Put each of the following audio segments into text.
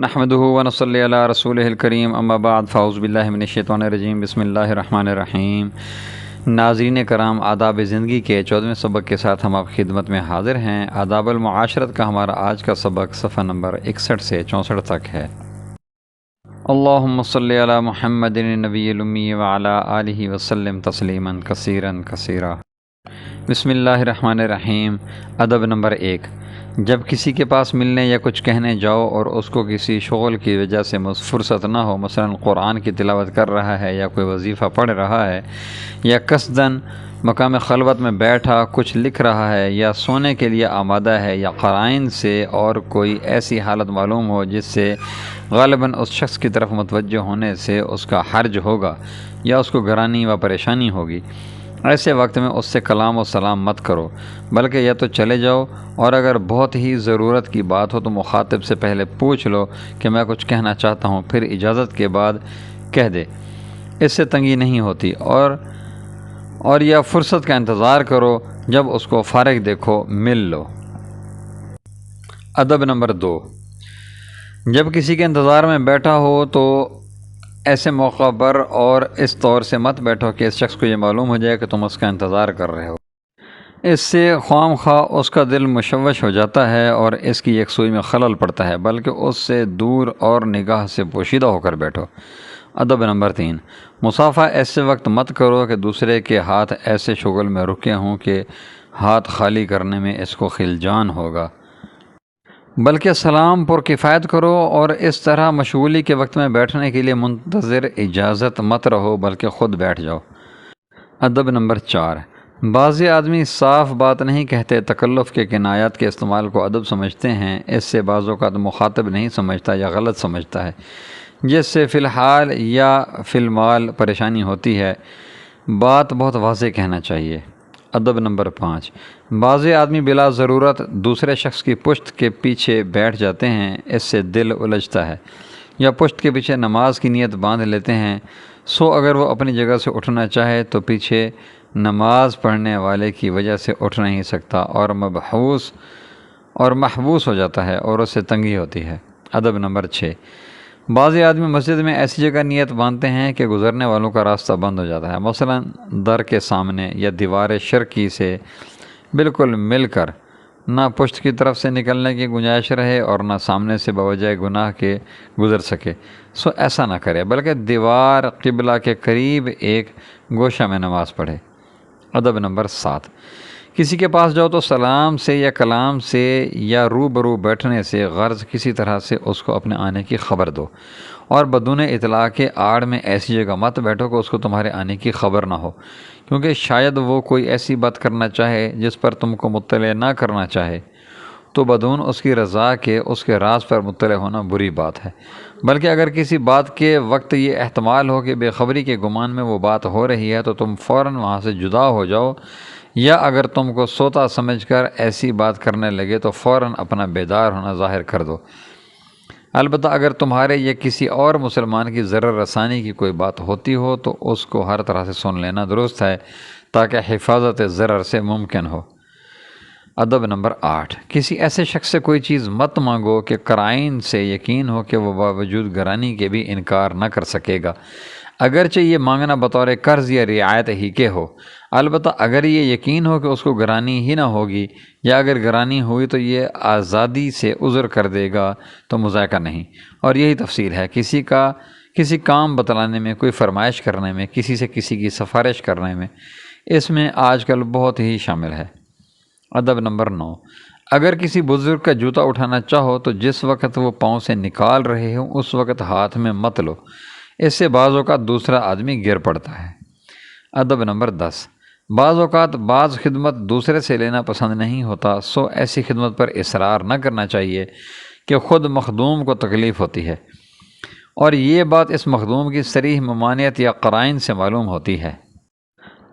نحمده ونصلی علی رسولہ الکریم اما بعد فاعوذ باللہ من الشیطان الرجیم بسم اللہ الرحمن الرحیم۔ ناظرین کرام، آداب زندگی کے 14ویں سبق کے ساتھ ہم آپ کی خدمت میں حاضر ہیں۔ آداب المعاشرت کا ہمارا آج کا سبق صفحہ نمبر 61 سے 64 تک ہے۔ اللہم صلی علی محمد النبی الامی وعلی آلہ وسلم تسلیما کثیرا کثیرا۔ بسم اللہ الرحمن الرحیم۔ ادب نمبر 1، جب کسی کے پاس ملنے یا کچھ کہنے جاؤ اور اس کو کسی شغل کی وجہ سے فرصت نہ ہو، مثلا قرآن کی تلاوت کر رہا ہے یا کوئی وظیفہ پڑھ رہا ہے یا قصداً مقام خلوت میں بیٹھا کچھ لکھ رہا ہے یا سونے کے لیے آمادہ ہے، یا قرائن سے اور کوئی ایسی حالت معلوم ہو جس سے غالباً اس شخص کی طرف متوجہ ہونے سے اس کا حرج ہوگا یا اس کو گرانی و پریشانی ہوگی، ایسے وقت میں اس سے کلام و سلام مت کرو، بلکہ یا تو چلے جاؤ، اور اگر بہت ہی ضرورت کی بات ہو تو مخاطب سے پہلے پوچھ لو کہ میں کچھ کہنا چاہتا ہوں، پھر اجازت کے بعد کہہ دے، اس سے تنگی نہیں ہوتی، اور یا فرصت کا انتظار کرو، جب اس کو فارغ دیکھو مل لو۔ ادب نمبر 2، جب کسی کے انتظار میں بیٹھا ہو تو ایسے موقع پر اور اس طور سے مت بیٹھو کہ اس شخص کو یہ معلوم ہو جائے کہ تم اس کا انتظار کر رہے ہو، اس سے خواہ خواہ اس کا دل مشوش ہو جاتا ہے اور اس کی یکسوئی میں خلل پڑتا ہے، بلکہ اس سے دور اور نگاہ سے پوشیدہ ہو کر بیٹھو۔ ادب نمبر 3، مصافحہ ایسے وقت مت کرو کہ دوسرے کے ہاتھ ایسے شغل میں رکے ہوں کہ ہاتھ خالی کرنے میں اس کو خلجان ہوگا، بلکہ سلام پر کفایت کرو، اور اس طرح مشغولی کے وقت میں بیٹھنے کے لیے منتظر اجازت مت رہو بلکہ خود بیٹھ جاؤ۔ ادب نمبر 4، بعض آدمی صاف بات نہیں کہتے، تکلف کے کنایات کے استعمال کو ادب سمجھتے ہیں، اس سے بعض اوقات مخاطب نہیں سمجھتا یا غلط سمجھتا ہے، جس سے فی الحال یا فی المال پریشانی ہوتی ہے۔ بات بہت واضح کہنا چاہیے۔ ادب نمبر 5، بعض آدمی بلا ضرورت دوسرے شخص کی پشت کے پیچھے بیٹھ جاتے ہیں، اس سے دل الجھتا ہے، یا پشت کے پیچھے نماز کی نیت باندھ لیتے ہیں، سو اگر وہ اپنی جگہ سے اٹھنا چاہے تو پیچھے نماز پڑھنے والے کی وجہ سے اٹھ نہیں سکتا اور محبوس ہو جاتا ہے اور اس سے تنگی ہوتی ہے۔ ادب نمبر 6، بعض آدمی مسجد میں ایسی جگہ نیت باندھتے ہیں کہ گزرنے والوں کا راستہ بند ہو جاتا ہے، مثلا در کے سامنے یا دیوار شرقی سے بالکل مل کر، نہ پشت کی طرف سے نکلنے کی گنجائش رہے اور نہ سامنے سے بوجہ گناہ کے گزر سکے، سو ایسا نہ کرے، بلکہ دیوار قبلہ کے قریب ایک گوشہ میں نماز پڑھے۔ ادب نمبر 7، کسی کے پاس جاؤ تو سلام سے یا کلام سے یا روبرو بیٹھنے سے غرض کسی طرح سے اس کو اپنے آنے کی خبر دو، اور بدون اطلاع کے آڑ میں ایسی جگہ مت بیٹھو کہ اس کو تمہارے آنے کی خبر نہ ہو، کیونکہ شاید وہ کوئی ایسی بات کرنا چاہے جس پر تم کو مطلع نہ کرنا چاہے، تو بدون اس کی رضا کے اس کے راز پر مطلع ہونا بری بات ہے، بلکہ اگر کسی بات کے وقت یہ احتمال ہو کہ بے خبری کے گمان میں وہ بات ہو رہی ہے تو تم فوراً وہاں سے جدا ہو جاؤ، یا اگر تم کو سوتا سمجھ کر ایسی بات کرنے لگے تو فوراً اپنا بیدار ہونا ظاہر کر دو۔ البتہ اگر تمہارے یا کسی اور مسلمان کی ضرر رسانی کی کوئی بات ہوتی ہو تو اس کو ہر طرح سے سن لینا درست ہے تاکہ حفاظت ضرر سے ممکن ہو۔ ادب نمبر 8، کسی ایسے شخص سے کوئی چیز مت مانگو کہ قرائن سے یقین ہو کہ وہ باوجود گرانی کے بھی انکار نہ کر سکے گا، اگرچہ یہ مانگنا بطور قرض یا رعایت ہی کے ہو۔ البتہ اگر یہ یقین ہو کہ اس کو گرانی ہی نہ ہوگی، یا اگر گرانی ہوئی تو یہ آزادی سے عذر کر دے گا تو مذائقہ نہیں، اور یہی تفصیل ہے کسی کام بتلانے میں، کوئی فرمائش کرنے میں، کسی سے کسی کی سفارش کرنے میں، اس میں آج کل بہت ہی شامل ہے۔ ادب نمبر 9، اگر کسی بزرگ کا جوتا اٹھانا چاہو تو جس وقت وہ پاؤں سے نکال رہے ہوں اس وقت ہاتھ میں مت لو، اس سے بعض اوقات دوسرا آدمی گر پڑتا ہے۔ ادب نمبر 10، بعض اوقات بعض خدمت دوسرے سے لینا پسند نہیں ہوتا، سو ایسی خدمت پر اصرار نہ کرنا چاہیے کہ خود مخدوم کو تکلیف ہوتی ہے، اور یہ بات اس مخدوم کی صریح ممانعت یا قرائن سے معلوم ہوتی ہے۔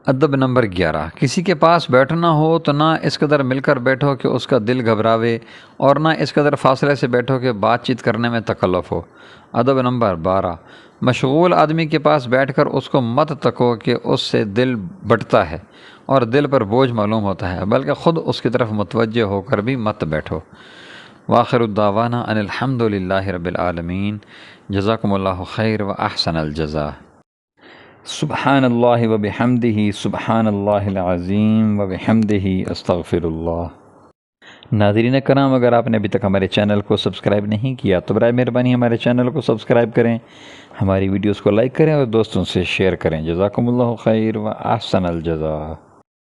ادب نمبر 11، کسی کے پاس بیٹھنا ہو تو نہ اس قدر مل کر بیٹھو کہ اس کا دل گھبراوے، اور نہ اس قدر فاصلے سے بیٹھو کہ بات چیت کرنے میں تکلف ہو۔ ادب نمبر 12، مشغول آدمی کے پاس بیٹھ کر اس کو مت تکو کہ اس سے دل بٹتا ہے اور دل پر بوجھ معلوم ہوتا ہے، بلکہ خود اس کی طرف متوجہ ہو کر بھی مت بیٹھو۔ وآخر الدعوانا ان الحمد للہ رب العالمین۔ جزاکم اللہ خیر و احسن الجزاء۔ سبحان اللہ و بحمدہ، سبحان اللہ العظیم و بحمدہ، استغفر اللہ۔ ناظرین کرام، اگر آپ نے ابھی تک ہمارے چینل کو سبسکرائب نہیں کیا تو برائے مہربانی ہمارے چینل کو سبسکرائب کریں، ہماری ویڈیوز کو لائک کریں اور دوستوں سے شیئر کریں۔ جزاکم اللہ خیر و احسن الجزاء۔